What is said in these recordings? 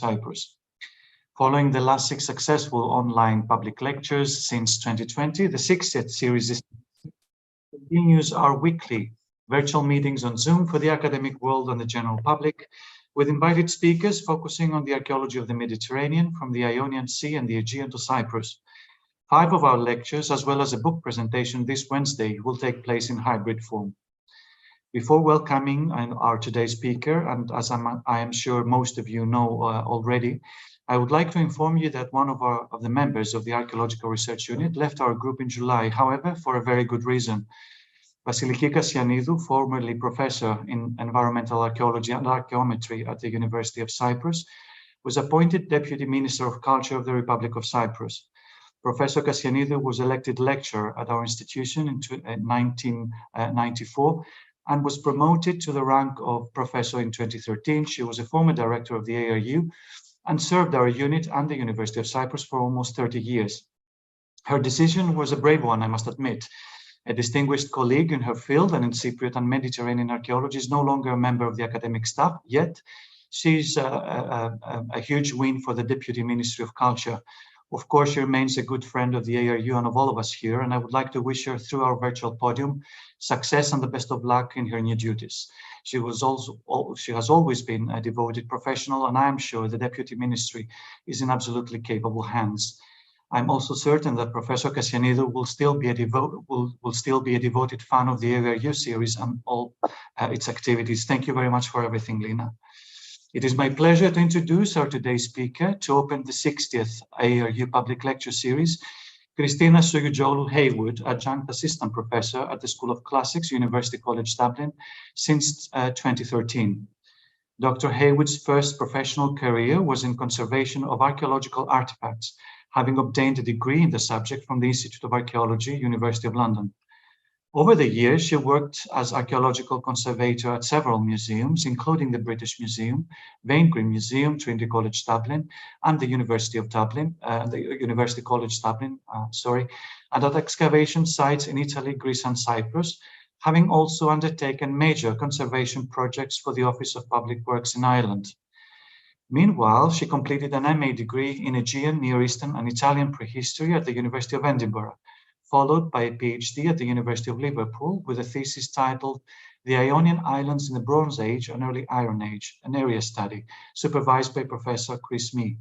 Cyprus. Following the last 6 successful online public lectures since 2020, the 60th series continues our weekly virtual meetings on Zoom for the academic world and the general public, with invited speakers focusing on the archaeology of the Mediterranean from the Ionian Sea and the Aegean to Cyprus. 5 of our lectures, as well as a book presentation this Wednesday, will take place in hybrid form. Before welcoming our today's speaker, and as I am sure most of you know already, I would like to inform you that one of the members of the Archaeological Research Unit left our group in July, however, for a very good reason. Vasiliki Kassianidou, formerly professor in environmental archaeology and archaeometry at the University of Cyprus, was appointed Deputy Minister of Culture of the Republic of Cyprus. Professor Kassianidou was elected lecturer at our institution in 1994 and was promoted to the rank of professor in 2013. She was a former director of the ARU and served our unit and the University of Cyprus for almost 30 years. Her decision was a brave one, I must admit. A distinguished colleague in her field and in Cypriot and Mediterranean archaeology is no longer a member of the academic staff, yet she's a huge win for the Deputy Ministry of Culture. Of course, she remains a good friend of the ARU and of all of us here, and I would like to wish her through our virtual podium success and the best of luck in her new duties. She has always been a devoted professional, and I am sure the Deputy Ministry is in absolutely capable hands. I'm also certain that Professor Kassianidou will still be a devoted fan of the ARU series and all its activities. Thank you very much for everything, Lina. It is my pleasure to introduce our today's speaker to open the 60th ARU Public Lecture Series, Christina Souyoudzoglou-Haywood, Adjunct Assistant Professor at the School of Classics, University College Dublin, since 2013. Dr. Haywood's first professional career was in conservation of archaeological artifacts, having obtained a degree in the subject from the Institute of Archaeology, University of London. Over the years, she worked as archaeological conservator at several museums, including the British Museum, Vaingrim Museum, Trinity College Dublin, and the University College Dublin, and at excavation sites in Italy, Greece, and Cyprus, having also undertaken major conservation projects for the Office of Public Works in Ireland. Meanwhile, she completed an MA degree in Aegean, Near Eastern, and Italian prehistory at the University of Edinburgh, followed by a PhD at the University of Liverpool with a thesis titled The Ionian Islands in the Bronze Age and Early Iron Age, an area study, supervised by Professor Chris Mee.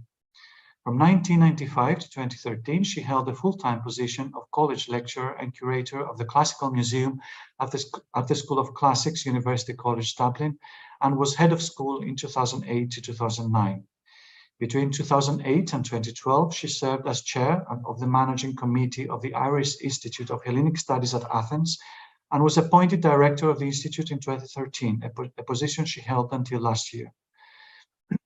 From 1995 to 2013, she held a full-time position of college lecturer and curator of the Classical Museum at the School of Classics, University College Dublin, and was head of school in 2008 to 2009. Between 2008 and 2012, she served as chair of the managing committee of the Irish Institute of Hellenic Studies at Athens and was appointed director of the institute in 2013, a position she held until last year.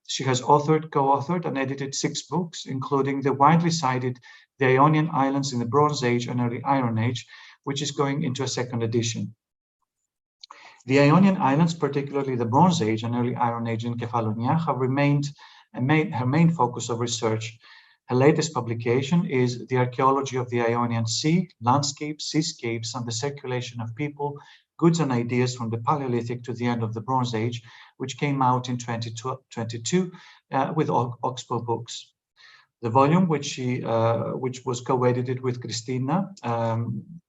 She has authored, co-authored, and edited 6 books, including the widely cited The Ionian Islands in the Bronze Age and Early Iron Age, which is going into a 2nd edition. The Ionian Islands, particularly the Bronze Age and Early Iron Age in Kefalonia, have remained her main focus of research. Her latest publication is The Archaeology of the Ionian Sea, Landscapes, Seascapes, and the Circulation of People, Goods and Ideas from the Paleolithic to the End of the Bronze Age, which came out in 2022 with Oxbow Books. The volume, which was co-edited with Christina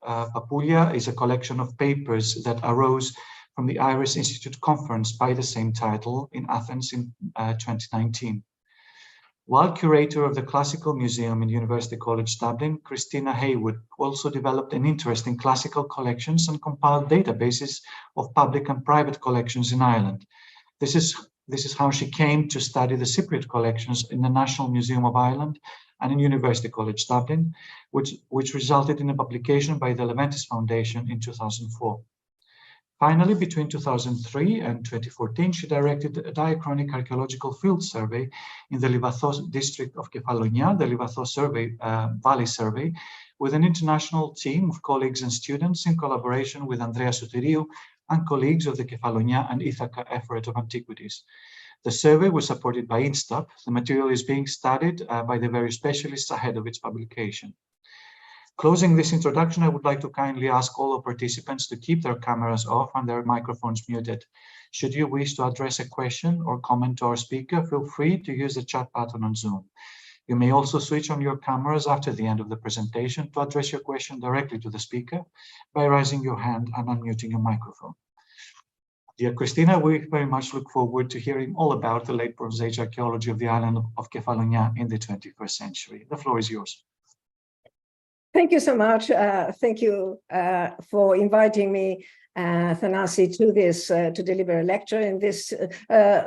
Papoulia, is a collection of papers that arose from the Irish Institute conference by the same title in Athens in 2019. While curator of the Classical Museum in University College Dublin, Christina Haywood also developed an interest in classical collections and compiled databases of public and private collections in Ireland. This is how she came to study the Cypriot collections in the National Museum of Ireland and in University College Dublin, which resulted in a publication by the Leventis Foundation in 2004. Finally, between 2003 and 2014, she directed a diachronic archaeological field survey in the Livathos district of Kefalonia, the Livathos Valley Survey, with an international team of colleagues and students in collaboration with Andrea Soteriou and colleagues of the Kefalonia and Ithaca Effort of Antiquities. The survey was supported by INSTAP. The material is being studied by the various specialists ahead of its publication. Closing this introduction, I would like to kindly ask all the participants to keep their cameras off and their microphones muted. Should you wish to address a question or comment to our speaker, feel free to use the chat button on Zoom. You may also switch on your cameras after the end of the presentation to address your question directly to the speaker by raising your hand and unmuting your microphone. Dear Christina, we very much look forward to hearing all about the late Bronze Age archaeology of the island of Kefalonia in the 21st century. The floor is yours. Thank you so much. Thank you for inviting me, Thanasi, to this, to deliver a lecture in this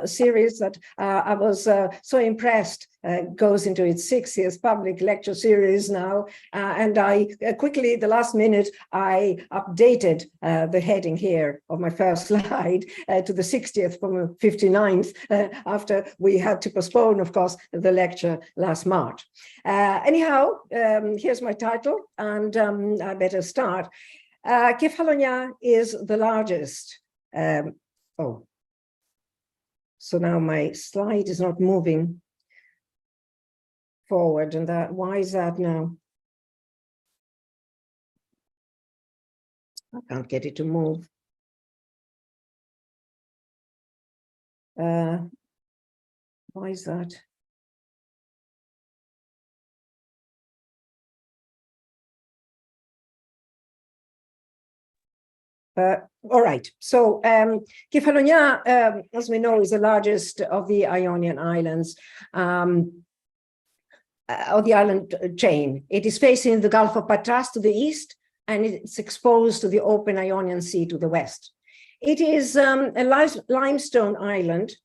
series that I was so impressed goes into its 60th public lecture series now. And I quickly, the last minute, I updated the heading here of my first slide to the 60th from 59th after we had to postpone, of course, the lecture last March. Anyhow, here's my title, and I better start. Kefalonia is the largest. So now my slide is not moving forward, and why is that now? I can't get it to move. Why is that? All right, so Kefalonia, as we know, is the largest of the Ionian Islands, of the island chain. It is facing the Gulf of Patras to the east, and it's exposed to the open Ionian Sea to the west. It is a limestone island.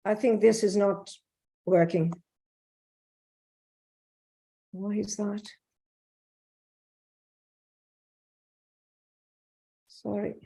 I think this is not working. Why is that? Sorry.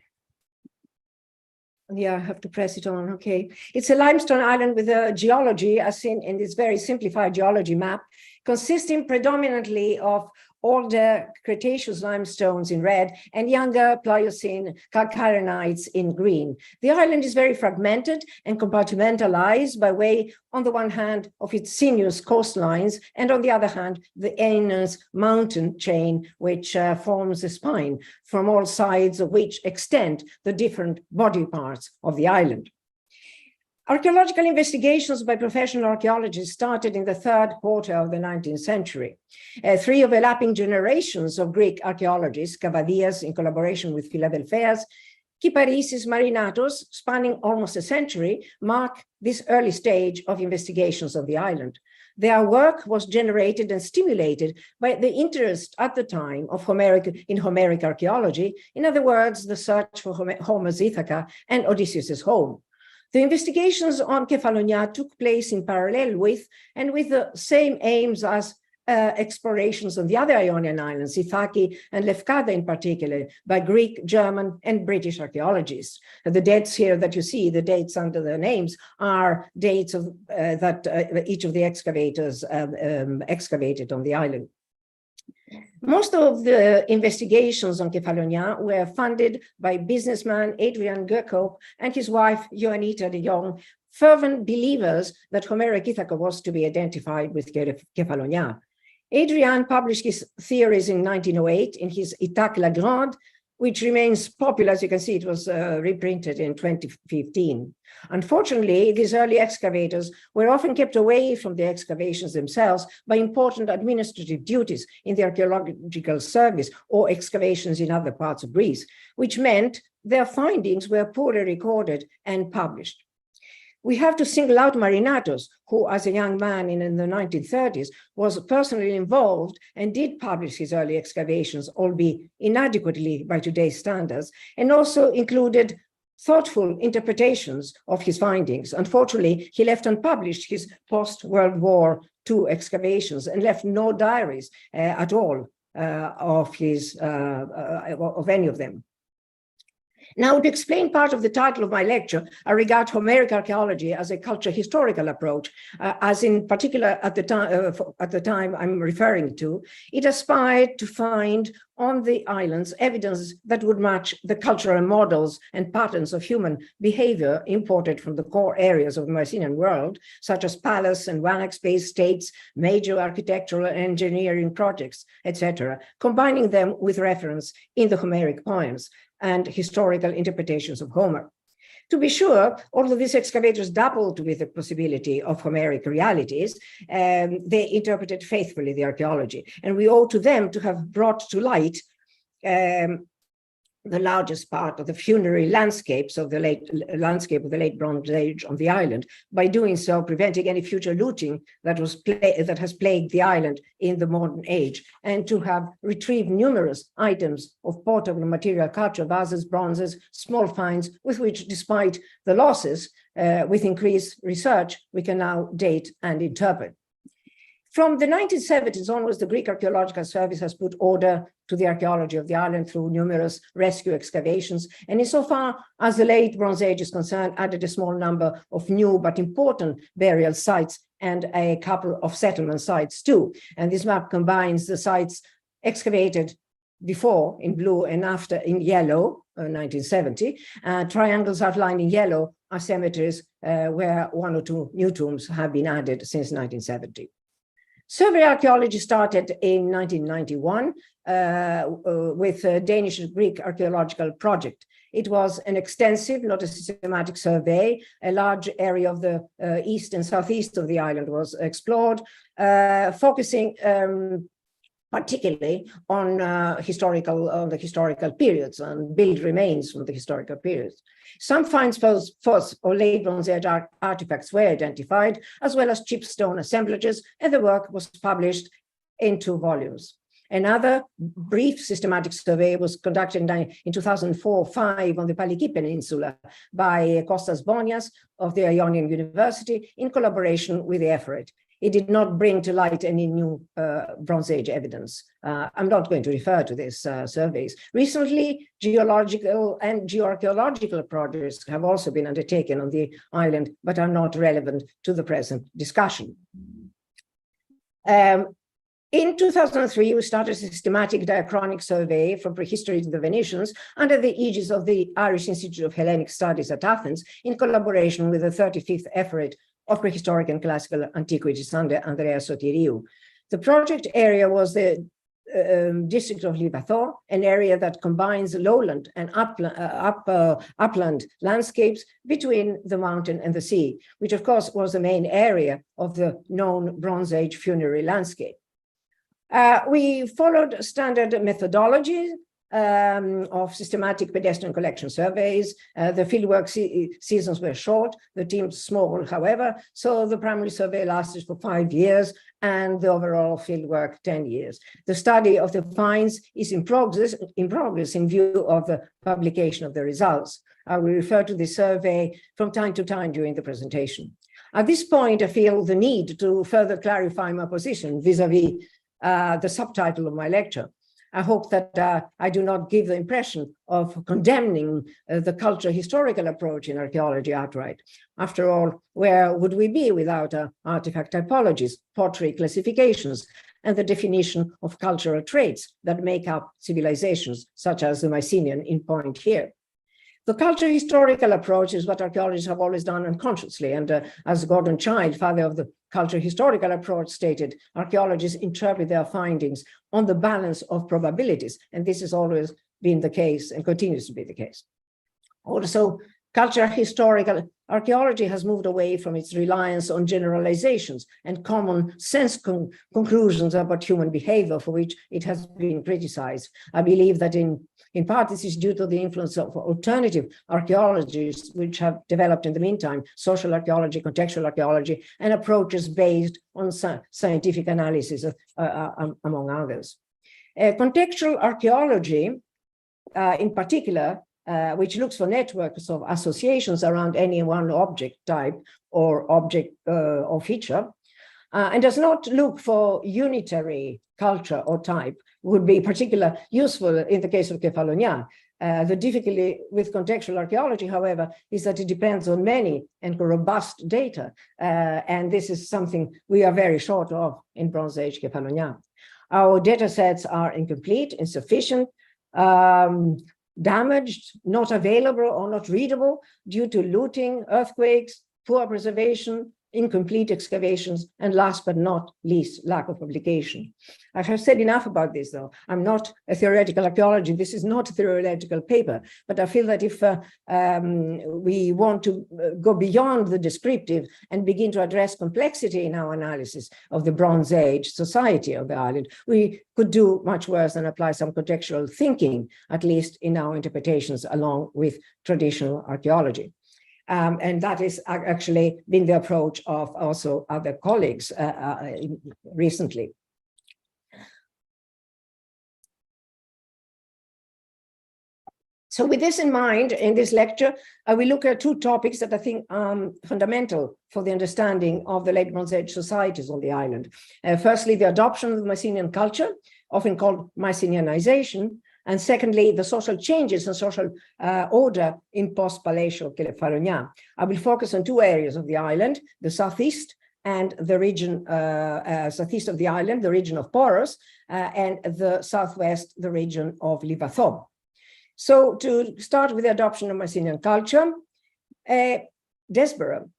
Yeah, I have to press it on. Okay. It's a limestone island with a geology, as seen in this very simplified geology map, consisting predominantly of older Cretaceous limestones in red and younger Pliocene calcarenites in green. The island is very fragmented and compartmentalized by way, on the one hand, of its sinuous coastlines, and on the other hand, the enormous mountain chain, which forms the spine, from all sides of which extend the different body parts of the island. Archaeological investigations by professional archaeologists started in the third quarter of the 19th century. Three overlapping generations of Greek archaeologists, Kavadias in collaboration with Philadelphias, Kiparisis, Marinatos, spanning almost a century, mark this early stage of investigations of the island. Their work was generated and stimulated by the interest at the time of Homeric archaeology, in other words, the search for Homer's Ithaca and Odysseus's home. The investigations on Kefalonia took place in parallel with and with the same aims as explorations on the other Ionian islands, Ithaki and Lefkada in particular, by Greek, German, and British archaeologists. The dates here that you see, the dates under their names, are dates of, that each of the excavators excavated on the island. Most of the investigations on Kefalonia were funded by businessman Adrian Gerkop and his wife Ioannita de Jong, fervent believers that Homeric Ithaca was to be identified with Kefalonia. Adrian published his theories in 1908 in his Ithaque la Grande, which remains popular. As you can see, it was reprinted in 2015. Unfortunately, these early excavators were often kept away from the excavations themselves by important administrative duties in the Archaeological Service or excavations in other parts of Greece, which meant their findings were poorly recorded and published. We have to single out Marinatos, who as a young man in the 1930s was personally involved and did publish his early excavations, albeit inadequately by today's standards, and also included thoughtful interpretations of his findings. Unfortunately, he left unpublished his post-World War II excavations and left no diaries at all of any of them. Now, to explain part of the title of my lecture, I regard Homeric archaeology as a culture historical approach, as in particular at the time I'm referring to, it aspired to find on the islands evidence that would match the cultural models and patterns of human behavior imported from the core areas of the Mycenaean world, such as palace and Wannax-based states, major architectural and engineering projects, etc., combining them with reference in the Homeric poems and historical interpretations of Homer. To be sure, although these excavators dabbled with the possibility of Homeric realities, they interpreted faithfully the archaeology, and we owe to them to have brought to light the largest part of the funerary landscapes of the late Bronze Age on the island, by doing so preventing any future looting that has plagued the island in the modern age, and to have retrieved numerous items of portable material culture, vases, bronzes, small finds, with which, despite the losses, with increased research, we can now date and interpret. From the 1970s onwards, the Greek Archaeological Service has put order to the archaeology of the island through numerous rescue excavations, and insofar as the late Bronze Age is concerned, added a small number of new but important burial sites and a couple of settlement sites too. And this map combines the sites excavated before in blue and after in yellow, 1970. Triangles outlined in yellow are cemeteries where one or two new tombs have been added since 1970. Survey archaeology started in 1991 with a Danish-Greek archaeological project. It was an extensive, not a systematic survey. A large area of the east and southeast of the island was explored, focusing particularly on the historical periods and built remains from the historical periods. Some finds first or late Bronze Age artifacts were identified, as well as chip stone assemblages, and the work was published in 2 volumes. Another brief systematic survey was conducted in 2004-05 on the Paliki Peninsula by Kostas Bonias of the Ionian University in collaboration with the EFRET. It did not bring to light any new Bronze Age evidence. I'm not going to refer to these surveys. Recently, geological and geoarchaeological projects have also been undertaken on the island, but are not relevant to the present discussion. In 2003, we started a systematic diachronic survey from prehistory to the Venetians under the aegis of the Irish Institute of Hellenic Studies at Athens in collaboration with the 35th EFRET of Prehistoric and Classical Antiquities under Andrea Sotiriou. The project area was the district of Livathor, an area that combines lowland and upland landscapes between the mountain and the sea, which of course was the main area of the known Bronze Age funerary landscape. We followed standard methodology of systematic pedestrian collection surveys. The fieldwork seasons were short, the teams small, however, so the primary survey lasted for 5 years and the overall fieldwork 10 years. The study of the finds is in progress in view of the publication of the results. I will refer to the survey from time to time during the presentation. At this point, I feel the need to further clarify my position vis-a-vis the subtitle of my lecture. I hope that I do not give the impression of condemning the cultural historical approach in archaeology outright. After all, where would we be without artifact typologies, pottery classifications, and the definition of cultural traits that make up civilizations, such as the Mycenaean in point here? The cultural historical approach is what archaeologists have always done unconsciously, and as Gordon Childe, father of the cultural historical approach, stated, archaeologists interpret their findings on the balance of probabilities, and this has always been the case and continues to be the case. Also, cultural historical archaeology has moved away from its reliance on generalizations and common sense conclusions about human behavior, for which it has been criticized. I believe that in part this is due to the influence of alternative archaeologies, which have developed in the meantime, social archaeology, contextual archaeology, and approaches based on scientific analysis, among others. Contextual archaeology, in particular, which looks for networks of associations around any one object type or object or feature, and does not look for unitary culture or type, would be particularly useful in the case of Kefalonia. The difficulty with contextual archaeology, however, is that it depends on many and robust data. And this is something we are very short of in Bronze Age Kefalonia. Our data sets are incomplete, insufficient, damaged, not available or not readable due to looting, earthquakes, poor preservation, incomplete excavations, and last but not least, lack of publication. I have said enough about this, though. I'm not a theoretical archaeologist. This is not a theoretical paper, but I feel that if we want to go beyond the descriptive and begin to address complexity in our analysis of the Bronze Age society of the island, we could do much worse than apply some contextual thinking, at least in our interpretations, along with traditional archaeology. And that has actually been the approach of also other colleagues recently. So with this in mind, in this lecture, we look at two topics that I think are fundamental for the understanding of the late Bronze Age societies on the island. Firstly, the adoption of Mycenaean culture, often called Mycenaeanization, and secondly, the social changes and social order in post-palatial Kefalonia. I will focus on two areas of the island, the southeast and the region, southeast of the island, the region of Poros, and the southwest, the region of Livathom. So to start with the adoption of Mycenaean culture, Desborough,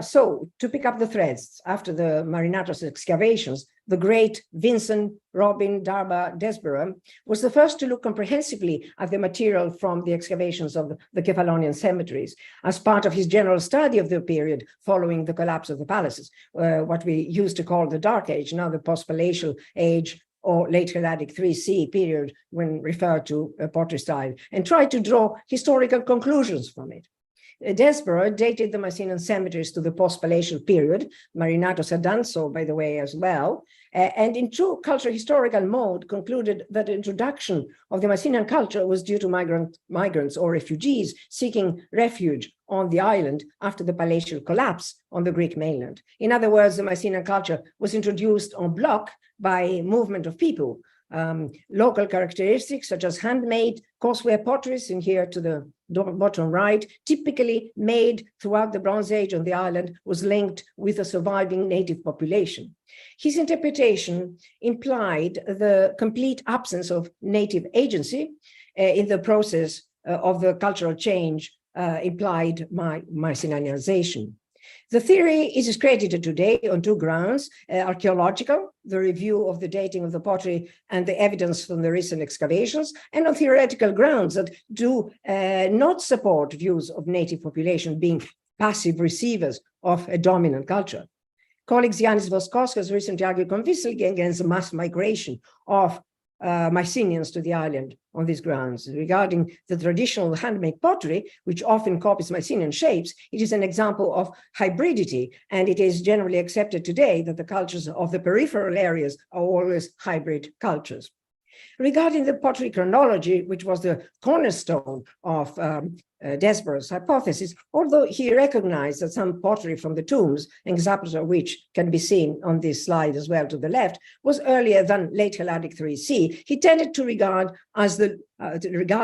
so to pick up the threads, after the Marinatos excavations, the great Vincent Robin Darba Desborough was the first to look comprehensively at the material from the excavations of the Kefalonian cemeteries as part of his general study of the period following the collapse of the palaces, what we used to call the Dark Age, now the post-palatial age, or late Helladic 3C period when referred to pottery style, and tried to draw historical conclusions from it. Desborough dated the Mycenaean cemeteries to the post-palatial period. Marinatos had done so, by the way, as well, and in true cultural historical mode concluded that the introduction of the Mycenaean culture was due to migrants or refugees seeking refuge on the island after the palatial collapse on the Greek mainland. In other words, the Mycenaean culture was introduced en bloc by movement of people. Local characteristics such as handmade coarseware potteries, in here to the bottom right, typically made throughout the Bronze Age on the island, was linked with a surviving native population. His interpretation implied the complete absence of native agency in the process of the cultural change implied by Mycenaeanization. The theory is discredited today on two grounds: archaeological, the review of the dating of the pottery and the evidence from the recent excavations, and on theoretical grounds that do not support views of native population being passive receivers of a dominant culture. Colleague Yanis Voskoskas recently argued convincingly against mass migration of Mycenaeans to the island on these grounds. Regarding the traditional handmade pottery, which often copies Mycenaean shapes, it is an example of hybridity, and it is generally accepted today that the cultures of the peripheral areas are always hybrid cultures. Regarding the pottery chronology, which was the cornerstone of Desborough's hypothesis, although he recognized that some pottery from the tombs, examples of which can be seen on this slide as well to the left, was earlier than late Helladic 3C, he tended to regard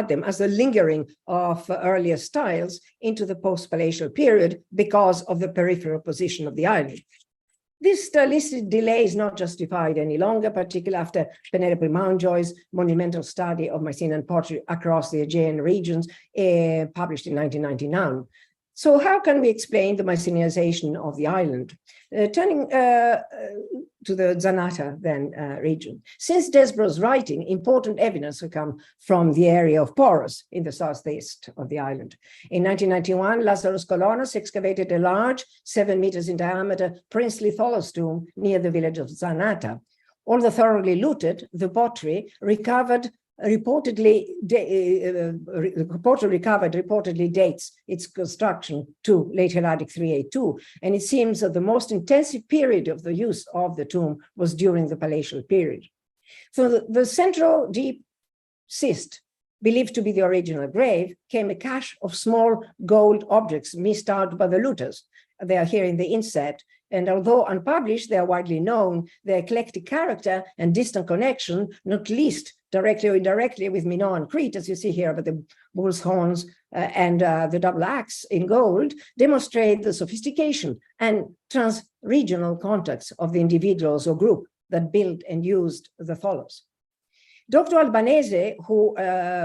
them as the lingering of earlier styles into the post-palatial period because of the peripheral position of the island. This stylistic delay is not justified any longer, particularly after Penelope Mountjoy's monumental study of Mycenaean pottery across the Aegean regions, published in 1999. So how can we explain the Mycenaeanization of the island? Turning to the Zanata then region. Since Desborough's writing, important evidence has come from the area of Poros in the southeast of the island. In 1991, Lazaros Kolonos excavated a large, 7 meters in diameter, princely tholos tomb near the village of Zanata. Although thoroughly looted, the pottery reportedly dates its construction to late Helladic 382, and it seems that the most intensive period of the use of the tomb was during the palatial period. So the central deep cyst, believed to be the original grave, came a cache of small gold objects missed out by the looters. They are here in the inset, and although unpublished, they are widely known. Their eclectic character and distant connection, not least directly or indirectly with Minoan Crete, as you see here, but the bull's horns and the double axe in gold demonstrate the sophistication and trans-regional contacts of the individuals or group that built and used the tholos. Dr. Albanese, who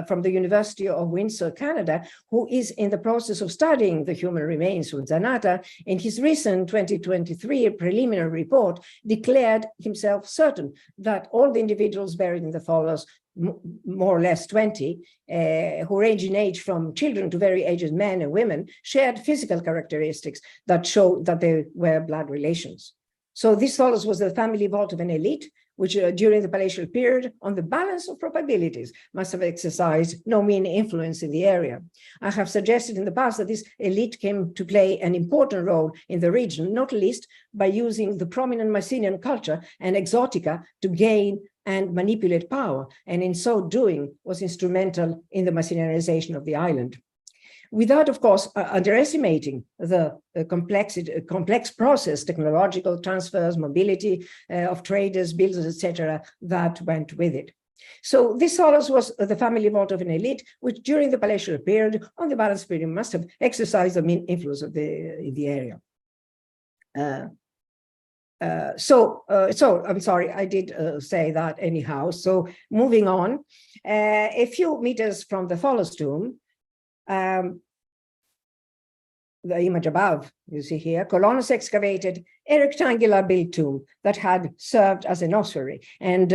from the University of Windsor, Canada, who is in the process of studying the human remains from Zanata, in his recent 2023 preliminary report, declared himself certain that all the individuals buried in the tholos, more or less 20, who range in age from children to very aged men and women, shared physical characteristics that show that they were blood relations. So this tholos was the family vault of an elite, which during the palatial period, on the balance of probabilities, must have exercised no mean influence in the area. I have suggested in the past that this elite came to play an important role in the region, not least by using the prominent Mycenaean culture and exotica to gain and manipulate power, and in so doing was instrumental in the Mycenaeanization of the island. Without, of course, underestimating the complex process, technological transfers, mobility of traders, builders, etc., that went with it. So this tholos was the family vault of an elite, which during the palatial period, on the balance period, must have exercised the main influence of in the area. So I'm sorry, I did say that anyhow. So moving on, a few meters from the tholos tomb, the image above, you see here, Colonus excavated a rectangular built tomb that had served as an ossuary and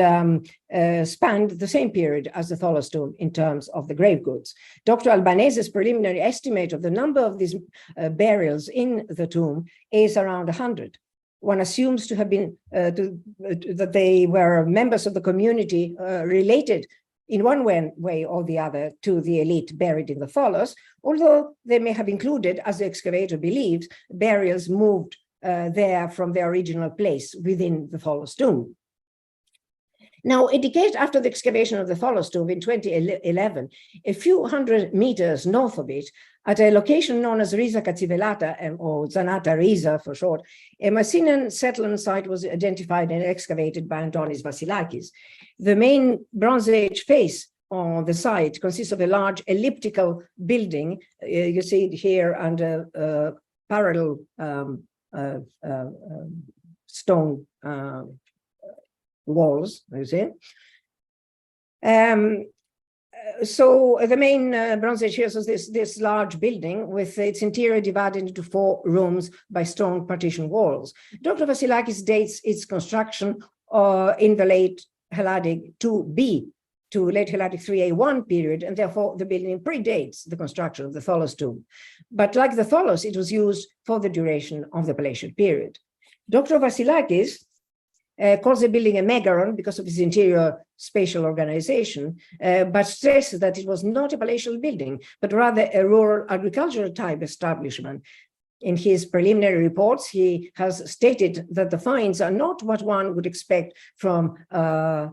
spanned the same period as the tholos tomb in terms of the grave goods. Dr. Albanese's preliminary estimate of the number of these burials in the tomb is around 100. One assumes to have been that they were members of the community related in one way or the other to the elite buried in the tholos, although they may have included, as the excavator believes, burials moved there from their original place within the tholos tomb. Now, a decade after the excavation of the tholos tomb in 2011, a few hundred meters north of it, at a location known as Riza Katsivelata, or Zanata Riza for short, a Mycenaean settlement site was identified and excavated by Antonis Vasilakis. The main Bronze Age face on the site consists of a large elliptical building. You see it here under parallel stone walls, you see. So the main Bronze Age here is this large building with its interior divided into 4 rooms by stone partition walls. Dr. Vasilakis dates its construction in the late Helladic 2B to late Helladic 3A1 period, and therefore the building predates the construction of the tholos tomb. But like the tholos, it was used for the duration of the palatial period. Dr. Vasilakis calls the building a megaron because of its interior spatial organization, but stresses that it was not a palatial building, but rather a rural agricultural type establishment. In his preliminary reports, he has stated that the finds are not what one would expect from a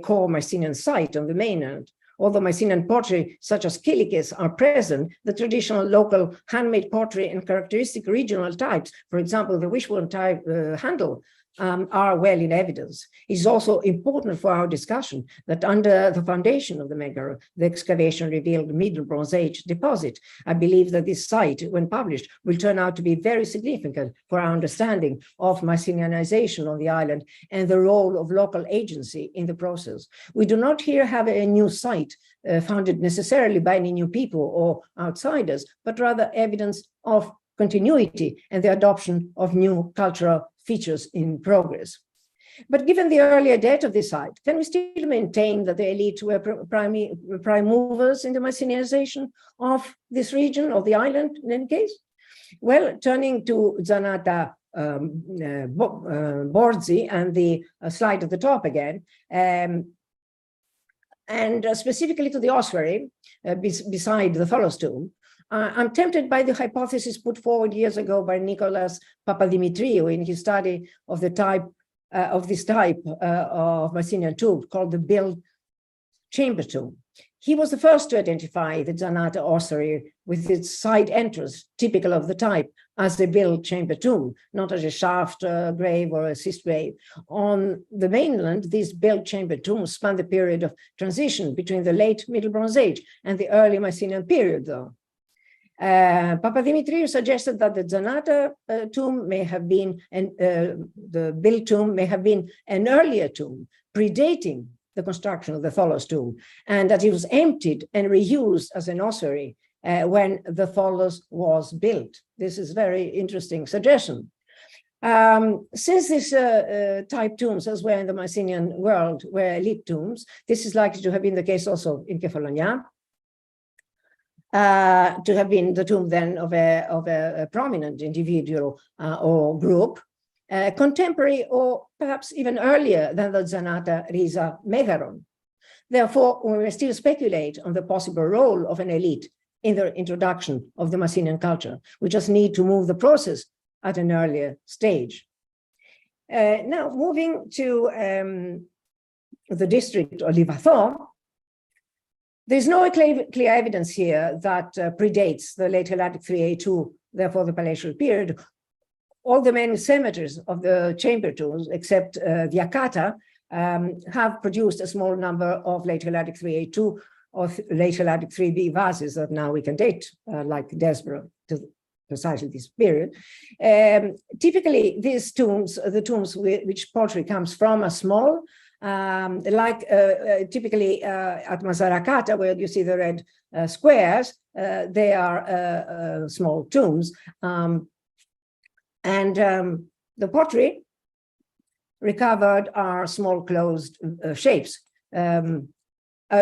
core Mycenaean site on the mainland. Although Mycenaean pottery, such as Kilikis, are present, the traditional local handmade pottery and characteristic regional types, for example, the wishbone type handle, are well in evidence. It's also important for our discussion that under the foundation of the megaron, the excavation revealed Middle Bronze Age deposit. I believe that this site, when published, will turn out to be very significant for our understanding of Mycenaeanization on the island and the role of local agency in the process. We do not here have a new site founded necessarily by any new people or outsiders, but rather evidence of continuity and the adoption of new cultural features in progress. But given the earlier date of this site, can we still maintain that the elite were prime movers in the Mycenaeanization of this region, of the island in any case? Well, turning to Zanata Borzi and the slide at the top again, and specifically to the ossuary beside the tholos tomb, I'm tempted by the hypothesis put forward years ago by Nicholas Papadimitriou in his study of the type of Mycenaean tomb called the built chamber tomb. He was the first to identify the Zanata ossuary with its side entrance, typical of the type, as a built chamber tomb, not as a shaft grave or a cyst grave. On the mainland, these built chamber tombs span the period of transition between the late Middle Bronze Age and the early Mycenaean period, though. Papadimitriou suggested that the Zanata tomb may have been, the built tomb may have been an earlier tomb, predating the construction of the Tholos tomb, and that it was emptied and reused as an ossuary when the Tholos was built. This is a very interesting suggestion. Since these type tombs, as were in the Mycenaean world, were elite tombs, this is likely to have been the case also in Kefalonia, to have been the tomb then of a prominent individual or group, contemporary or perhaps even earlier than the Zanata Riza Megaron. Therefore, we may still speculate on the possible role of an elite in the introduction of the Mycenaean culture. We just need to move the process at an earlier stage. Now, moving to the district of Livathor, there's no clear evidence here that predates the late Helladic 3A2, therefore the Palatial period. All the main cemeteries of the chamber tombs, except the Akata, have produced a small number of late Helladic 3A2 or late Helladic 3B vases that now we can date, like Desborough, to precisely this period. Typically, these tombs, the tombs which pottery comes from, are small, typically at Masarakata, where you see the red squares, they are small tombs. The pottery recovered are small closed shapes.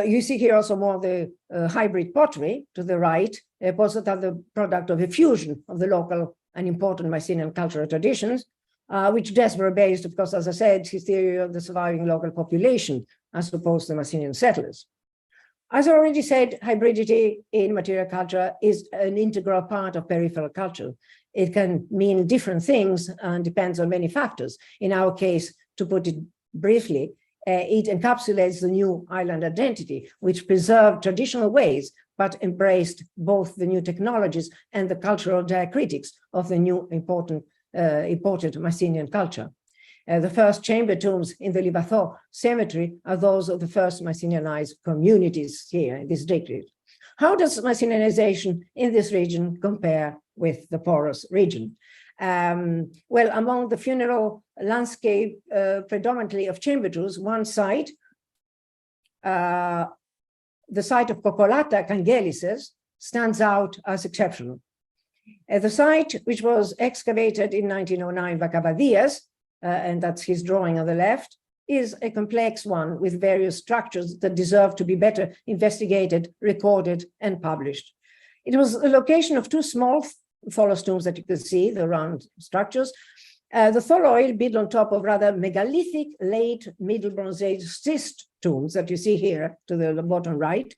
You see here also more of the hybrid pottery to the right, also that the product of a fusion of the local and important Mycenaean cultural traditions, which Desborough based, of course, as I said, his theory of the surviving local population, as opposed to the Mycenaean settlers. As I already said, hybridity in material culture is an integral part of peripheral culture. It can mean different things and depends on many factors. In our case, to put it briefly, it encapsulates the new island identity, which preserved traditional ways, but embraced both the new technologies and the cultural diacritics of the new imported Mycenaean culture. The first chamber tombs in the Livathor cemetery are those of the first Mycenaeanized communities here in this district. How does Mycenaeanization in this region compare with the porous region? Well, among the funeral landscape, predominantly of chamber tombs, one site, the site of Kokolata Kangelises, stands out as exceptional. The site, which was excavated in 1909 by Cavadias, and that's his drawing on the left, is a complex one with various structures that deserve to be better investigated, recorded, and published. It was the location of two small Tholos tombs that you can see, the round structures. The tholoid built on top of rather megalithic late Middle Bronze Age schist tombs that you see here to the bottom right,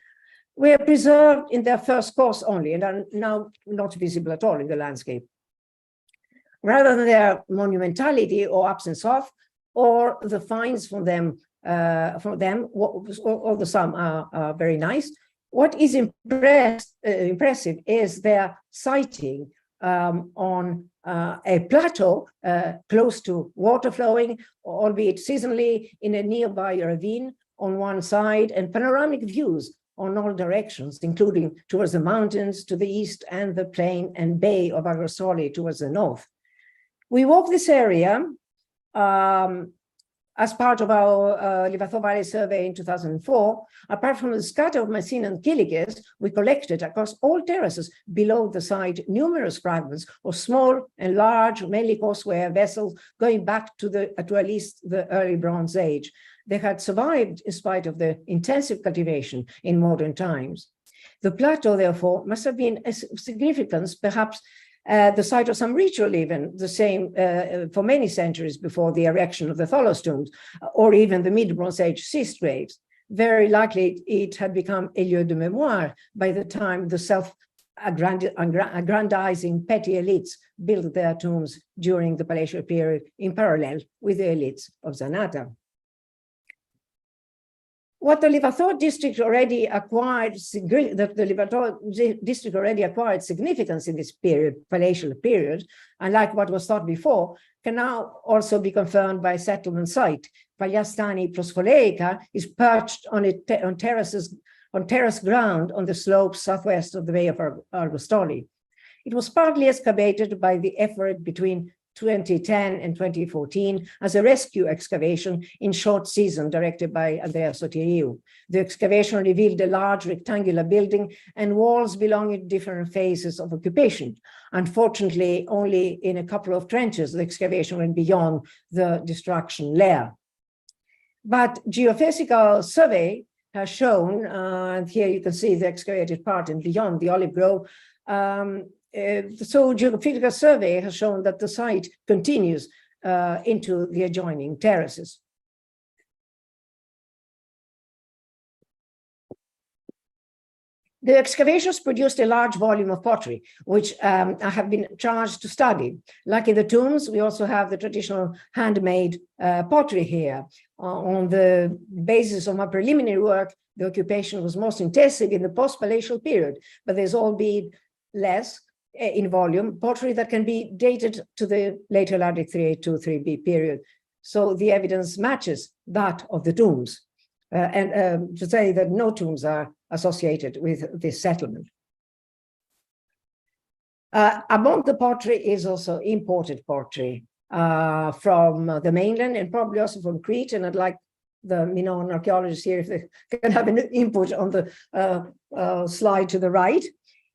were preserved in their first course only and are now not visible at all in the landscape. Rather than their monumentality or absence of, or the finds from them, although some are very nice, what is impressive is their sighting on a plateau close to water flowing, albeit seasonally, in a nearby ravine on one side, and panoramic views on all directions, including towards the mountains to the east and the plain and bay of Agrosoli towards the north. We walked this area as part of our Livathor Valley survey in 2004. Apart from the scatter of Mycenaean kiliges, we collected across all terraces below the site numerous fragments of small and large, mainly corseware vessels going back to at least the early Bronze Age. They had survived in spite of the intensive cultivation in modern times. The plateau, therefore, must have been of significance, perhaps the site of some ritual even, the same for many centuries before the erection of the Tholos tombs, or even the mid-Bronze Age schist graves. Very likely it had become a lieu de mémoire by the time the self-aggrandizing petty elites built their tombs during the Palatial period in parallel with the elites of Zanata. What the Livathor district already acquired, significance in this period, palatial period, unlike what was thought before, can now also be confirmed by a settlement site. Pagliastani Prosfoleica is perched on terrace ground on the slopes southwest of the Bay of Argostoli. It was partly excavated by the effort between 2010 and 2014 as a rescue excavation in short season directed by Andrea Sotiriou. The excavation revealed a large rectangular building and walls belonging to different phases of occupation. Unfortunately, only in a couple of trenches, the excavation went beyond the destruction layer. But geophysical survey has shown, and here you can see the excavated part and beyond the olive grove, so geophysical survey has shown that the site continues into the adjoining terraces. The excavations produced a large volume of pottery, which I have been charged to study. Like in the tombs, we also have the traditional handmade pottery here. On the basis of my preliminary work, the occupation was most intensive in the post-palatial period, but there's albeit less in volume pottery that can be dated to the later Helladic 3A2-3B period. So the evidence matches that of the tombs. And to say that no tombs are associated with this settlement. Among the pottery is also imported pottery from the mainland and probably also from Crete. And I'd like the Minoan archaeologists here if they can have an input on the slide to the right.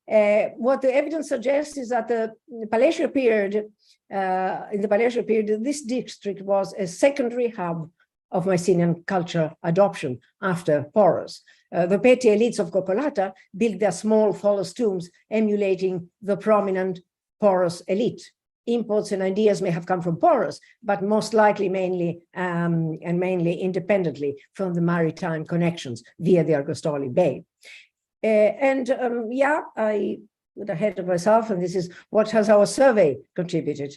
What the evidence suggests is that the palatial period, in the palatial period, this district was a secondary hub of Mycenaean culture adoption after Porus. The petty elites of Coccolata built their small phallus tombs emulating the prominent Porus elite. Imports and ideas may have come from Porus, but most likely mainly independently from the maritime connections via the Argostoli Bay. Yeah, I got ahead of myself, and this is what has our survey contributed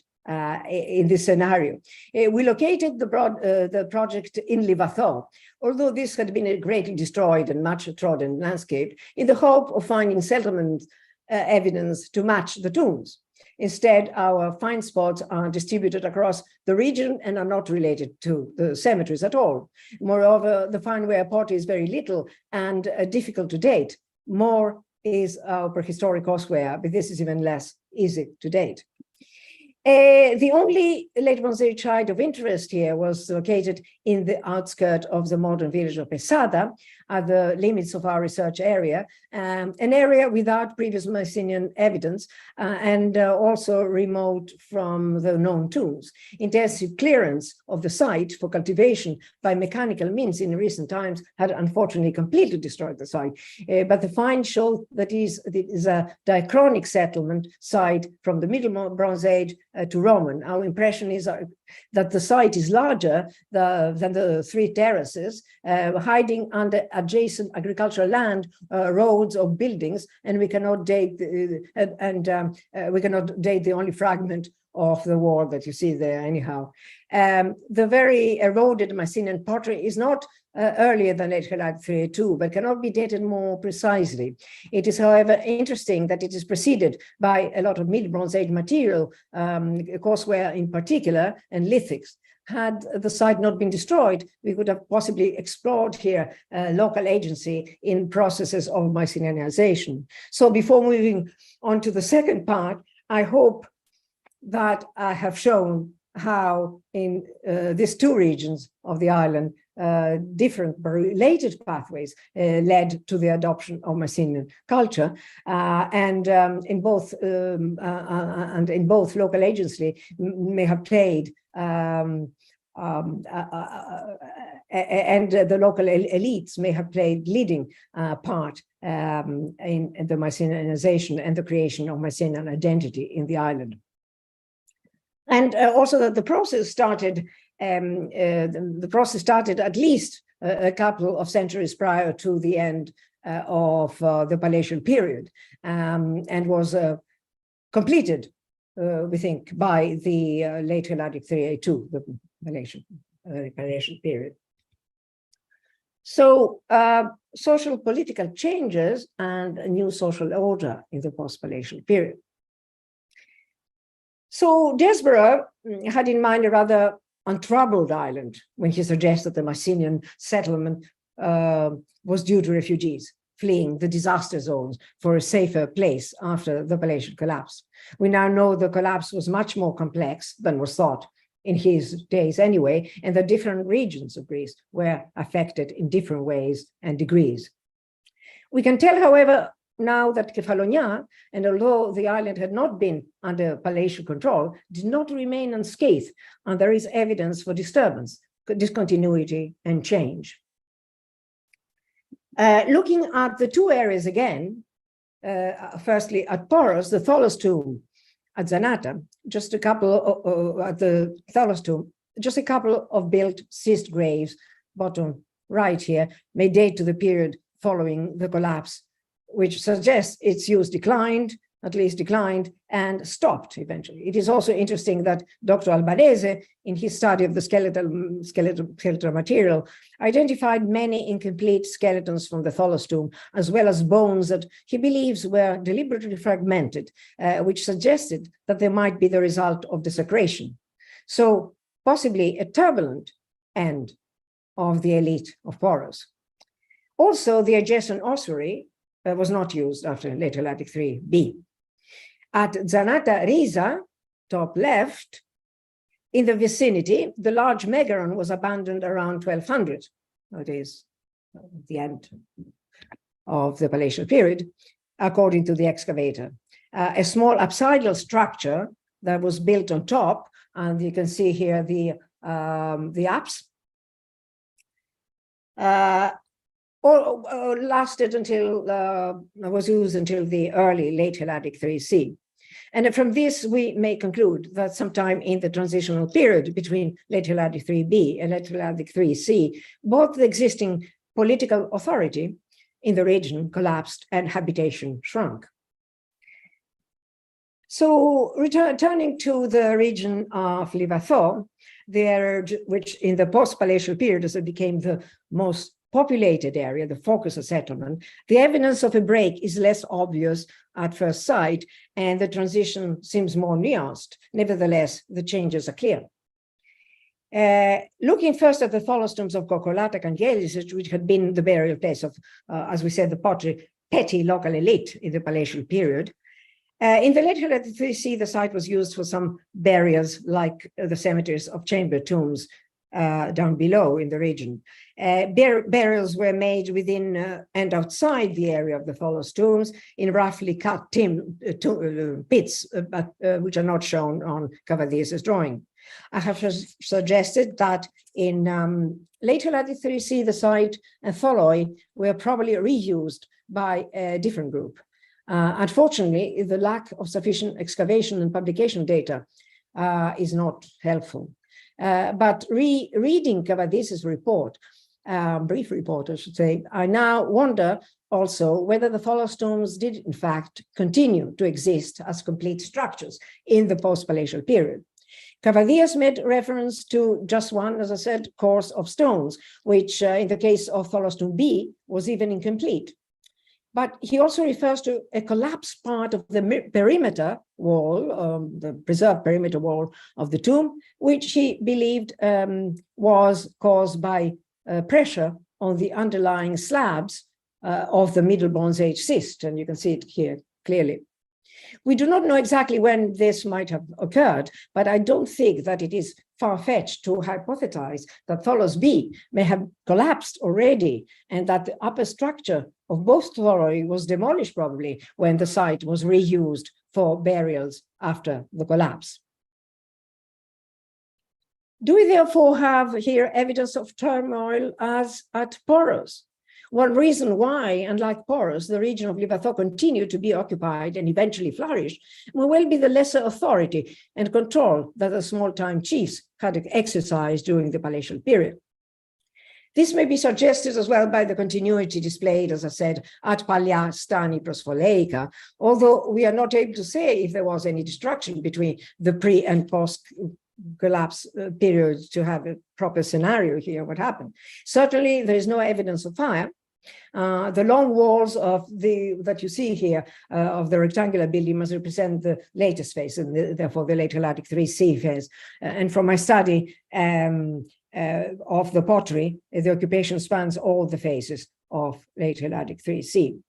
in this scenario. We located the project in Livathor, although this had been greatly destroyed and much trodden landscape, in the hope of finding settlement evidence to match the tombs. Instead, our find spots are distributed across the region and are not related to the cemeteries at all. Moreover, the find where pottery is very little and difficult to date. More is our prehistoric horseware, but this is even less easy to date. The only late Bronze Age site of interest here was located in the outskirts of the modern village of Pesada, at the limits of our research area, an area without previous Mycenaean evidence and also remote from the known tombs. Intensive clearance of the site for cultivation by mechanical means in recent times had unfortunately completely destroyed the site. But the find showed that it is a diachronic settlement site from the Middle Bronze Age to Roman. Our impression is that the site is larger than the three terraces, hiding under adjacent agricultural land, roads or buildings, and we cannot date the only fragment of the wall that you see there anyhow. The very eroded Mycenaean pottery is not earlier than late Helladic 3A2, but cannot be dated more precisely. It is, however, interesting that it is preceded by a lot of mid-Bronze Age material, courseware in particular, and lithics. Had the site not been destroyed, we could have possibly explored here local agency in processes of Mycenaeanization. So before moving on to the second part, I hope that I have shown how in these two regions of the island, different but related pathways led to the adoption of Mycenaean culture, and in both local agency may have played and the local elites may have played leading part in the Mycenaeanization and the creation of Mycenaean identity in the island. And also that the process started at least a couple of centuries prior to the end of the palatial period, and was completed, we think, by the late Helladic 3A2, the palatial period. So social political changes and a new social order in the post-palatial period. So Desborough had in mind a rather untroubled island when he suggested the Mycenaean settlement was due to refugees fleeing the disaster zones for a safer place after the palatial collapse. We now know the collapse was much more complex than was thought in his days anyway, and the different regions of Greece were affected in different ways and degrees. We can tell, however, now that Kefalonia, and although the island had not been under palatial control, did not remain unscathed, and there is evidence for disturbance, discontinuity, and change. Looking at the two areas again, firstly at Poros, the Tholos tomb at Zanata, just a couple at the Tholos tomb, just a couple of built schist graves, bottom right here, may date to the period following the collapse, which suggests its use declined, at least declined, and stopped eventually. It is also interesting that Dr. Albanese, in his study of the skeletal material, identified many incomplete skeletons from the Tholos tomb, as well as bones that he believes were deliberately fragmented, which suggested that they might be the result of desecration. So possibly a turbulent end of the elite of Poros. Also, the adjacent ossuary was not used after late Helladic 3b. At Zanata Riza, top left, in the vicinity, the large megaron was abandoned around 1200. That is the end of the palatial period, according to the excavator. A small apsidal structure that was built on top, and you can see here the apse, lasted until, was used until the early late Helladic 3c. And from this, we may conclude that sometime in the transitional period between late Helladic 3b and late Helladic 3c, both the existing political authority in the region collapsed and habitation shrunk. So returning to the region of Livatho, which in the post-palatial period as it became the most populated area, the focus of settlement, the evidence of a break is less obvious at first sight, and the transition seems more nuanced. Nevertheless, the changes are clear. Looking first at the Tholos tombs of Kokolata and Yelis, which had been the burial place of, as we said, the petty local elite in the palatial period. In the late Helladic 3c, the site was used for some burials like the cemeteries of chamber tombs down below in the region. Burials were made within and outside the area of the Tholos tombs in roughly cut pits, which are not shown on Cavadias' drawing. I have suggested that in late Helladic 3c, the site and Tholoi were probably reused by a different group. Unfortunately, the lack of sufficient excavation and publication data is not helpful. But reading Cavadias' report, brief report, I should say, I now wonder also whether the Tholos tombs did in fact continue to exist as complete structures in the post-palatial period. Cavadias made reference to just one, as I said, course of stones, which in the case of Tholos tomb B was even incomplete. But he also refers to a collapsed part of the perimeter wall, the preserved perimeter wall of the tomb, which he believed was caused by pressure on the underlying slabs of the Middle Bronze Age schist, and you can see it here clearly. We do not know exactly when this might have occurred, but I don't think that it is far-fetched to hypothesize that Tholos B may have collapsed already and that the upper structure of both Tholoi was demolished probably when the site was reused for burials after the collapse. Do we therefore have here evidence of turmoil as at Poros? One reason why, unlike Poros, the region of Livatho continued to be occupied and eventually flourished may well be the lesser authority and control that the small-time chiefs had exercised during the palatial period. This may be suggested as well by the continuity displayed, as I said, at Pallia Stani Prospoleica, although we are not able to say if there was any destruction between the pre and post collapse period to have a proper scenario here, what happened. Certainly, there is no evidence of fire. The long walls that you see here of the rectangular building must represent the latest phase, and therefore the late Helladic 3C phase. And from my study of the pottery, the occupation spans all the phases of late Helladic 3C.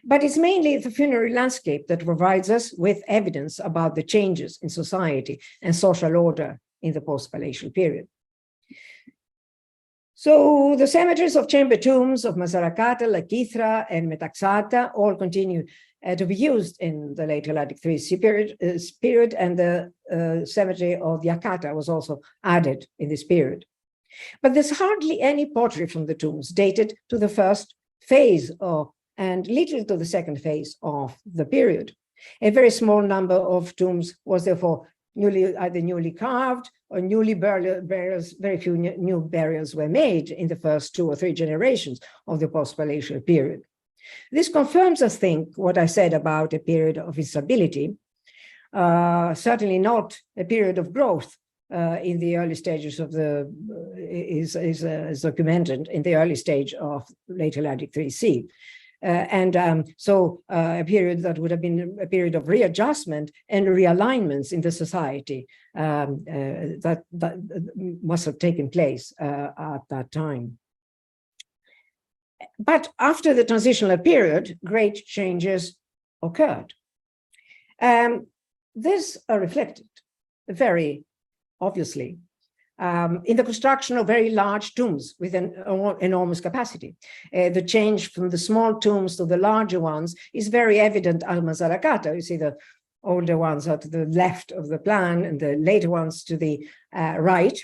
But it's mainly the funerary landscape that provides us with evidence about the changes in society and social order in the post-palatial period. So the cemeteries of chamber tombs of Masarakata, Lakithra, and Metaxata all continue to be used in the late Helladic 3C period, and the cemetery of Yakata was also added in this period. But there's hardly any pottery from the tombs dated to the first phase and little to the second phase of the period. A very small number of tombs was therefore either newly carved or newly burials. Very few new burials were made in the first 2 or 3 generations of the post-palatial period. This confirms, I think, what I said about a period of instability, certainly not a period of growth in the early stages of is documented in the early stage of late Helladic 3C. So a period that would have been a period of readjustment and realignments in the society that must have taken place at that time. But after the transitional period, great changes occurred. These are reflected very obviously in the construction of very large tombs with an enormous capacity. The change from the small tombs to the larger ones is very evident at Masarakata. You see the older ones are to the left of the plan and the later ones to the right.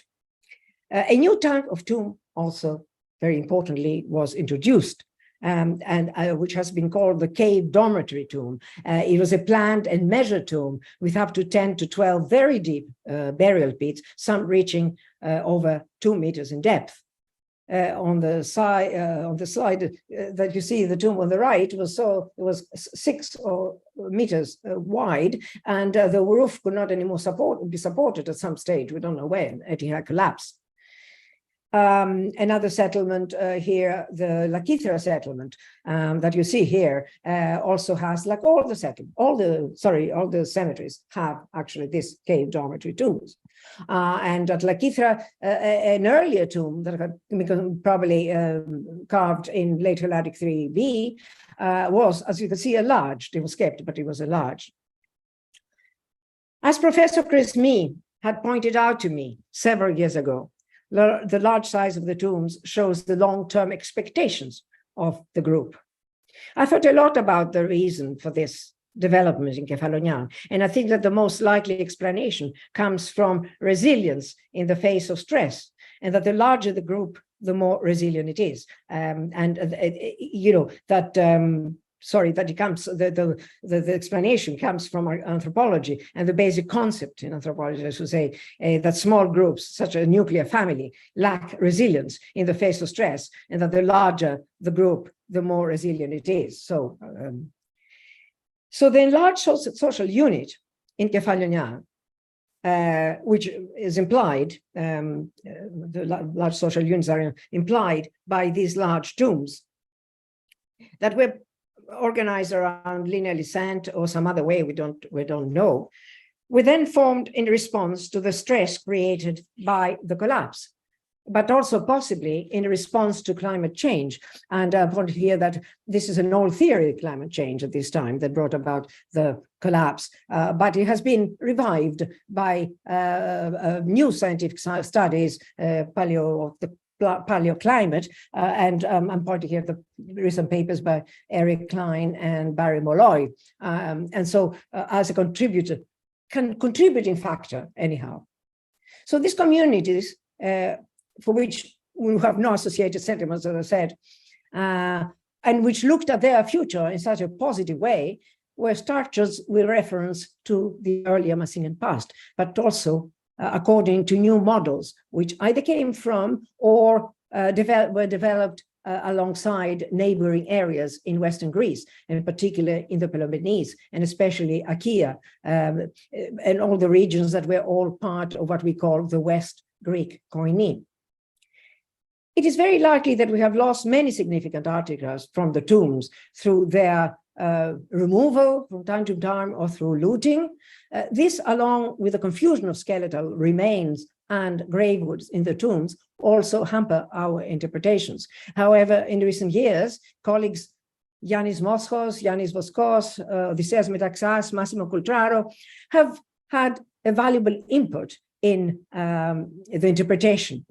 A new type of tomb also, very importantly, was introduced, which has been called the cave dormitory tomb. It was a planned and measured tomb with up to 10 to 12 very deep burial pits, some reaching over 2 meters in depth. On the slide that you see, the tomb on the right it was 6 meters wide, and the roof could not anymore be supported at some stage. We don't know when it had collapsed. Another settlement here, the Lakithra settlement that you see here, also has, like all the cemeteries have actually this cave dormitory tombs. And at Lakithra, an earlier tomb that had become probably carved in late Helladic 3B was, as you can see, enlarged. It was kept, but it was enlarged. As Professor Chris Mee had pointed out to me several years ago, the large size of the tombs shows the long-term expectations of the group. I thought a lot about the reason for this development in Kefalonia, and I think that the most likely explanation comes from resilience in the face of stress, and that the larger the group, the more resilient it is. That it comes, the explanation comes from anthropology, and the basic concept in anthropology is to say that small groups, such as a nuclear family, lack resilience in the face of stress, and that the larger the group, the more resilient it is. So the enlarged social unit in Kefalonia, which is implied, the large social units are implied by these large tombs that were organized around linear descent or some other way, we don't know, were then formed in response to the stress created by the collapse, but also possibly in response to climate change. And I want to hear that this is an old theory of climate change at this time that brought about the collapse, but it has been revived by new scientific studies, paleoclimate, and I'm pointing here the recent papers by Eric Klein and Barry Molloy. And so as a contributing factor anyhow. So these communities, for which we have no associated sentiments, as I said, and which looked at their future in such a positive way, were structures with reference to the earlier Mycenaean past, but also according to new models, which either came from or were developed alongside neighboring areas in Western Greece, and in particular in the Peloponnese, and especially Achaea, and all the regions that were all part of what we call the West Greek Koine. It is very likely that we have lost many significant artifacts from the tombs through their removal from time to time or through looting. This, along with the confusion of skeletal remains and grave woods in the tombs, also hamper our interpretations. However, in recent years, colleagues Yannis Moschos, Yannis Voskos, Odysseas Metaxas, Massimo Cultraro have had a valuable input in the interpretation,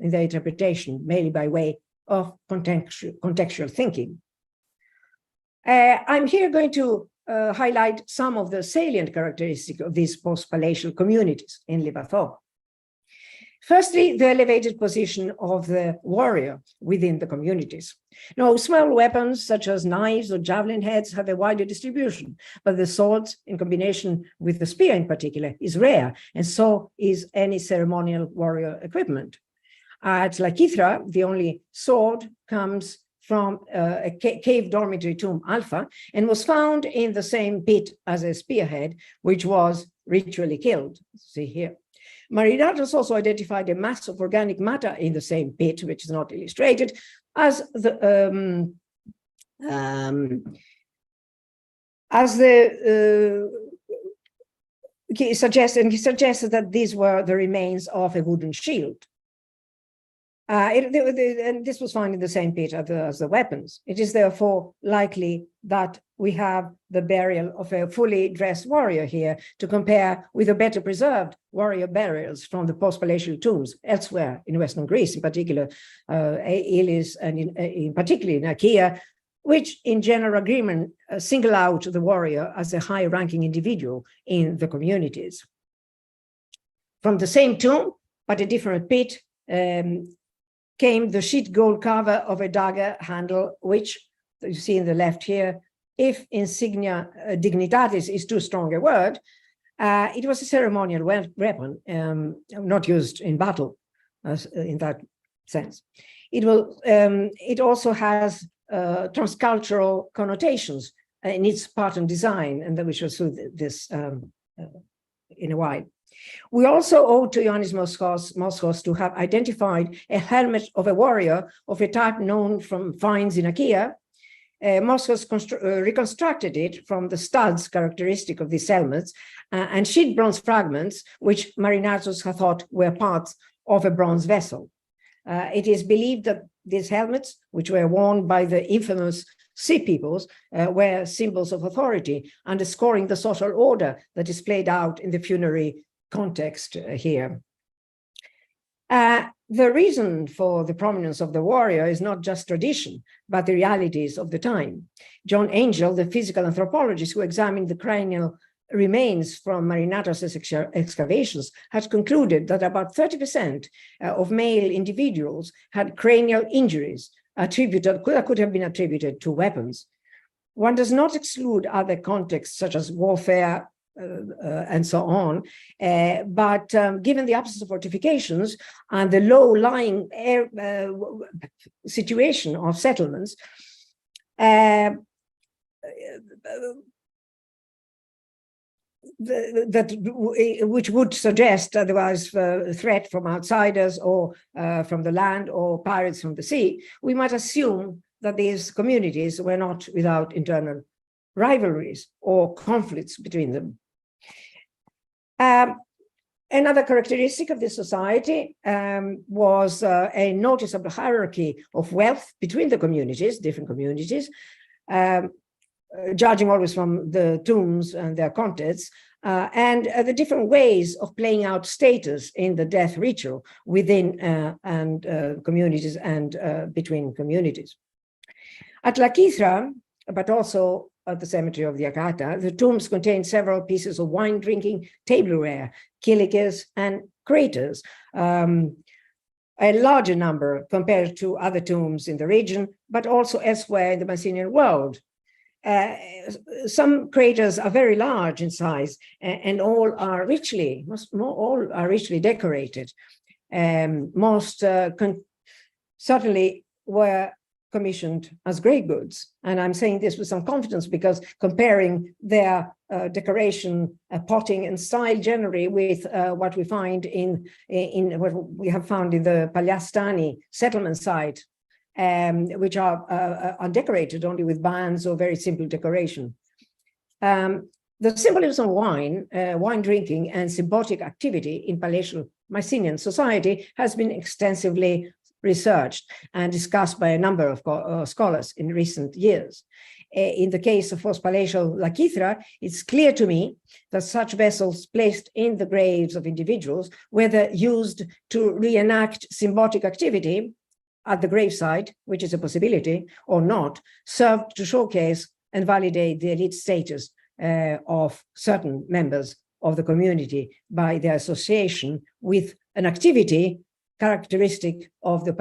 mainly by way of contextual thinking. I'm here going to highlight some of the salient characteristics of these post-palatial communities in Livathou. Firstly, the elevated position of the warrior within the communities. Now, small weapons such as knives or javelin heads have a wider distribution, but the sword, in combination with the spear in particular, is rare, and so is any ceremonial warrior equipment. At Lakithra, the only sword comes from a cave dormitory tomb Alpha and was found in the same pit as a spearhead, which was ritually killed. See here. Marinatos also identified a mass of organic matter in the same pit, which is not illustrated, as the he suggested that these were the remains of a wooden shield. And this was found in the same pit as the weapons. It is therefore likely that we have the burial of a fully dressed warrior here to compare with the better preserved warrior burials from the post-palatial tombs elsewhere in Western Greece, in particular Elis, and in particular in Achaea, which in general agreement single out the warrior as a high-ranking individual in the communities. From the same tomb, but a different pit, came the sheet gold cover of a dagger handle, which you see in the left here. If insignia dignitatis is too strong a word, it was a ceremonial weapon, not used in battle in that sense. It also has transcultural connotations in its pattern design, and we shall see this in a while. We also owe to Yannis Moschos to have identified a helmet of a warrior of a type known from finds in Achaea. Moschos reconstructed it from the studs characteristic of these helmets and sheet bronze fragments, which Marinatos had thought were parts of a bronze vessel. It is believed that these helmets, which were worn by the infamous sea peoples, were symbols of authority, underscoring the social order that is played out in the funerary context here. The reason for the prominence of the warrior is not just tradition, but the realities of the time. John Angel, the physical anthropologist who examined the cranial remains from Marinatos' excavations, has concluded that about 30% of male individuals had cranial injuries could have been attributed to weapons. One does not exclude other contexts such as warfare, and so on. But given the absence of fortifications and the low-lying situation of settlements, which would suggest otherwise threat from outsiders or from the land or pirates from the sea, we might assume that these communities were not without internal rivalries or conflicts between them. Another characteristic of this society was a noticeable hierarchy of wealth between the communities, different communities, judging always from the tombs and their contents, and the different ways of playing out status in the death ritual within communities and between communities. At Lakithra, but also at the cemetery of the Akata, the tombs contain several pieces of wine-drinking tableware, kilikes, and craters, a larger number compared to other tombs in the region, but also elsewhere in the Mycenaean world. Some craters are very large in size, and all are richly decorated. Most certainly were commissioned as grey goods. And I'm saying this with some confidence because comparing their decoration, potting and style generally with what we find in what we have found in the Pagliastani settlement site, which are decorated only with bands or very simple decoration. The symbolism of wine, wine drinking and symbolic activity in palatial Mycenaean society has been extensively researched and discussed by a number of scholars in recent years. In the case of post-palatial Lacythra, it's clear to me that such vessels placed in the graves of individuals, whether used to reenact symbolic activity at the gravesite, which is a possibility, or not, served to showcase and validate the elite status of certain members of the community by their association with an activity characteristic of the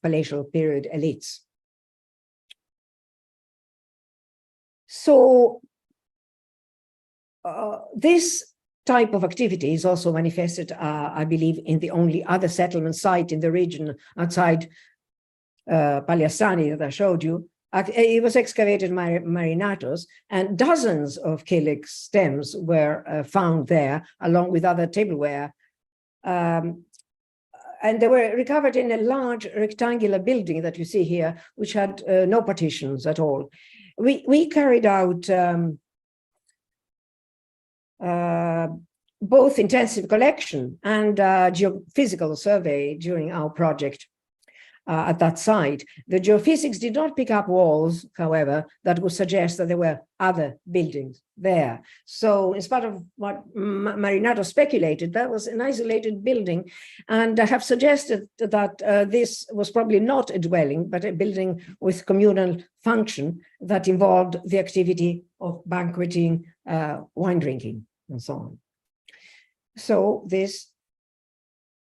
palatial period elites. So this type of activity is also manifested, I believe, in the only other settlement site in the region outside Pagliastani that I showed you. It was excavated by Marinatos, and dozens of calyx stems were found there, along with other tableware. And they were recovered in a large rectangular building that you see here, which had no partitions at all. We carried out both intensive collection and geophysical survey during our project at that site. The geophysics did not pick up walls, however, that would suggest that there were other buildings there. So in spite of what Marinato speculated, that was an isolated building. And I have suggested that this was probably not a dwelling, but a building with communal function that involved the activity of banqueting, wine drinking, and so on. So this,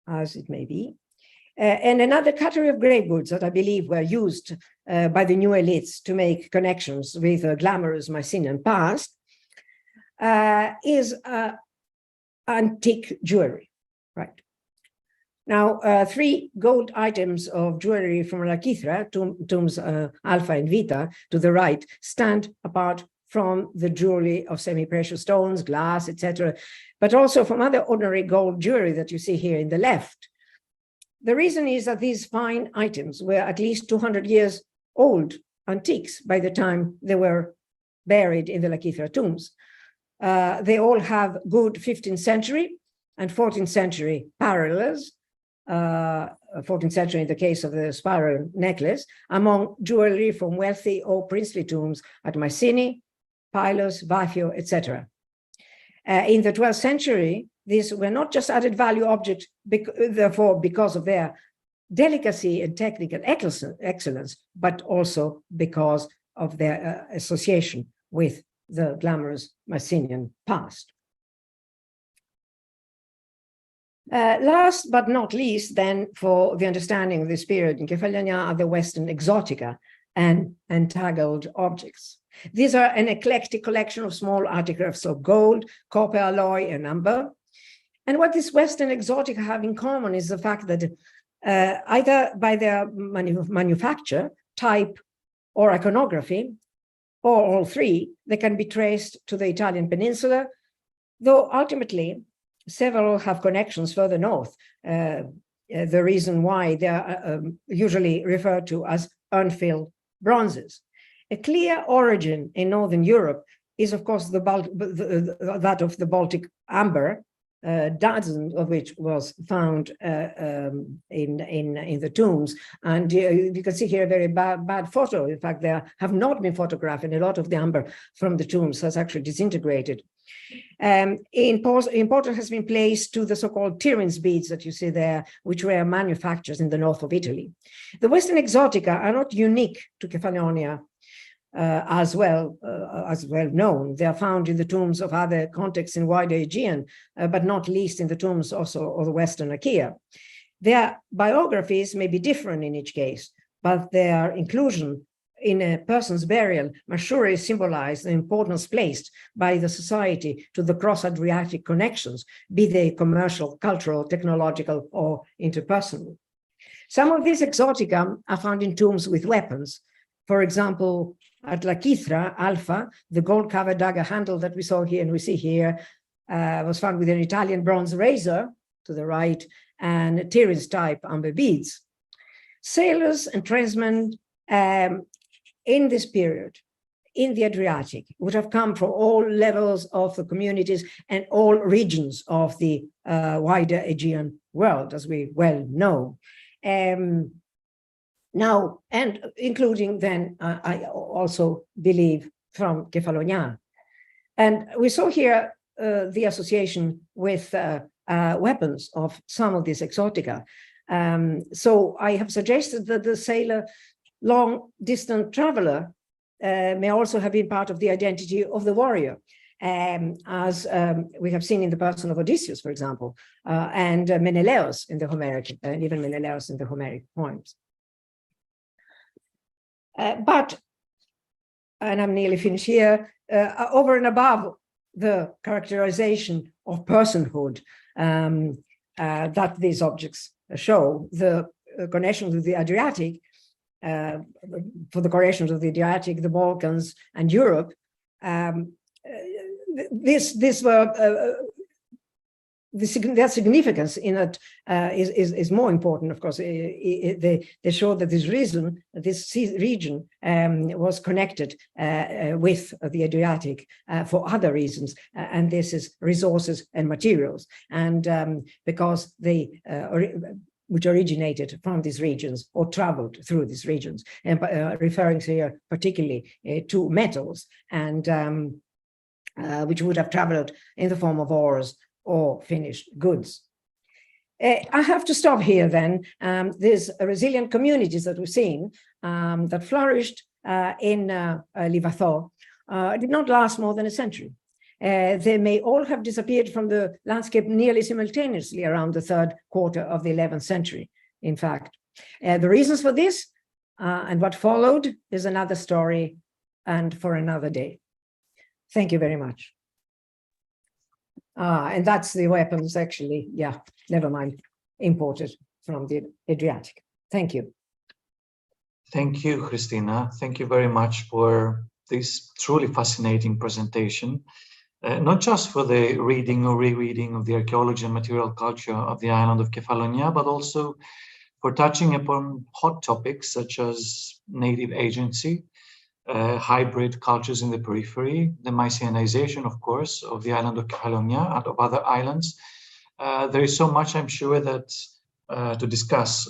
as it may be. And another category of grey goods that I believe were used by the new elites to make connections with a glamorous Mycenaean past is antique jewelry, right? Now, 3 gold items of jewelry from Lacythra, tombs Alpha and Vita, to the right, stand apart from the jewelry of semi-precious stones, glass, etc., but also from other ordinary gold jewelry that you see here in the left. The reason is that these fine items were at least 200 years old, antiques, by the time they were buried in the Lacythra tombs. They all have good 15th century and 14th century parallels, 14th century in the case of the spiral necklace, among jewelry from wealthy or princely tombs at Mycenae, Pylos, Vathio, etc. In the 12th century, these were not just added value objects, therefore, because of their delicacy and technical excellence, but also because of their association with the glamorous Mycenaean past. Last but not least, then, for the understanding of this period in Kefalonia are the Western exotica and entangled objects. These are an eclectic collection of small artifacts of gold, copper alloy, and amber. And what these Western exotica have in common is the fact that either by their manufacture, type, or iconography, or all 3, they can be traced to the Italian peninsula, though ultimately several have connections further north. The reason why they are usually referred to as unfilled bronzes. A clear origin in Northern Europe is, of course, that of the Baltic amber, dozens of which was found in the tombs. And you can see here a very bad photo. In fact, there have not been photographed, and a lot of the amber from the tombs has actually disintegrated. Importance has been placed to the so-called Tiryns beads that you see there, which were manufactured in the north of Italy. The Western exotica are not unique to Kefalonia, as well known. They are found in the tombs of other contexts in wider Aegean, but not least in the tombs also of the Western Achaea. Their biographies may be different in each case, but their inclusion in a person's burial must surely symbolize the importance placed by the society to the cross-Adriatic connections, be they commercial, cultural, technological, or interpersonal. Some of these exotica are found in tombs with weapons. For example, at La Quithra, Alpha, the gold-covered dagger handle that we saw here and we see here was found with an Italian bronze razor to the right and Tyrins-type amber beads. Sailors and tradesmen in this period in the Adriatic would have come from all levels of the communities and all regions of the wider Aegean world, as we well know. Now, and including then, I also believe from Kefalonia. And we saw here the association with weapons of some of these exotica. So I have suggested that the sailor, long-distance traveler, may also have been part of the identity of the warrior, as we have seen in the person of Odysseus, for example, and Menelaus in the Homeric, and even Menelaus in the Homeric poems. But, and I'm nearly finished here, over and above the characterization of personhood that these objects show, the connections with the Adriatic, for the connections of the Adriatic, the Balkans, and Europe, their significance in it is more important, of course. They show that this region was connected with the Adriatic for other reasons, and this is resources and materials, and because they which originated from these regions or traveled through these regions, and referring here particularly to metals, and which would have traveled in the form of ores or finished goods. I have to stop here then. These resilient communities that we've seen that flourished in Livatho did not last more than a century. They may all have disappeared from the landscape nearly simultaneously around the third quarter of the 11th century, in fact. The reasons for this and what followed is another story and for another day. Thank you very much. And that's the weapons, actually, yeah, never mind, imported from the Adriatic. Thank you. Thank you, Christina. Thank you very much for this truly fascinating presentation, not just for the reading or rereading of the archaeology and material culture of the island of Kefalonia, but also for touching upon hot topics such as native agency, hybrid cultures in the periphery, the Mycenaeanization, of course, of the island of Kefalonia and of other islands. There is so much, I'm sure, that to discuss